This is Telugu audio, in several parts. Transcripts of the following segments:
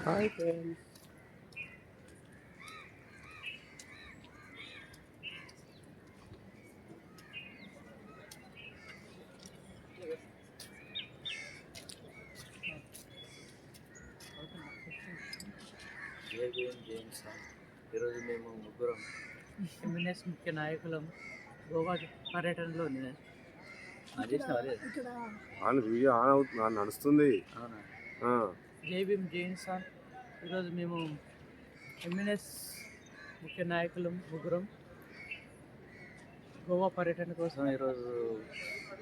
Hi friends. జేమ్స్ ఈరోజు మేము ముగ్గురం ఎంఎన్ఎస్ ముఖ్య నాయకులం గోవా పర్యటనలో వీడియో ఆన్ అవుతుంది, నడుస్తుంది. జై భీమ్ జై ఇన్సాన్. ఈరోజు మేము ఎంఎన్ఎస్ ముఖ్య నాయకులం ముగ్గురం గోవా పర్యటన కోసం ఈరోజు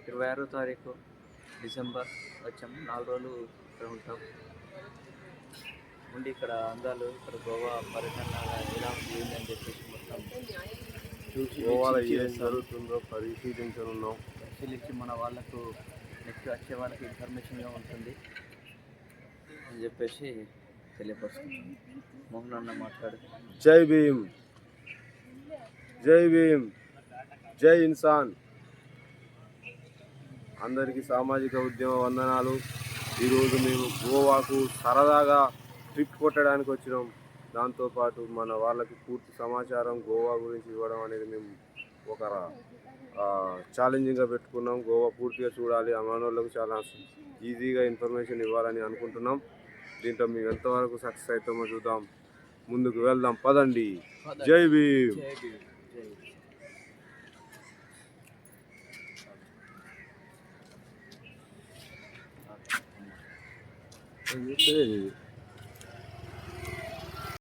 26వ తారీఖు డిసెంబర్ వచ్చాము. 4 రోజులు ఇక్కడ ఉంటాం. ఉండి ఇక్కడ అందాలు, ఇక్కడ గోవా పర్యటన ఎలా ఉంది అని చెప్పేసి మొత్తం చూసి గోవాలో ఏం జరుగుతుందో పరిశీలించనున్నాం. పరిశీలించి మన వాళ్ళకు నెక్స్ట్ వచ్చే వాళ్ళకి ఇన్ఫర్మేషన్గా ఉంటుంది అని చెప్పేసి తెలియపరుస్తున్నాం. మోహన్ అన్న మాట్లాడు. జై భీమ్, జై భీమ్, జై ఇన్సాన్. అందరికీ సామాజిక ఉద్యమ వందనాలు. ఈరోజు మేము గోవాకు సరదాగా ట్రిప్ కొట్టడానికి వచ్చినాం. దాంతోపాటు మన వాళ్ళకి పూర్తి సమాచారం గోవా గురించి ఇవ్వడం అనేది మేము ఒక ఛాలెంజింగ్గా పెట్టుకున్నాం. గోవా పూర్తిగా చూడాలి, అమానోళ్ళకు చాలా ఈజీగా ఇన్ఫర్మేషన్ ఇవ్వాలని అనుకుంటున్నాం. దీంట్లో మేము ఎంతవరకు సక్సెస్ అవుతామో చూద్దాం. ముందుకు వెళ్దాం, పదండి. జై భీమ్. జై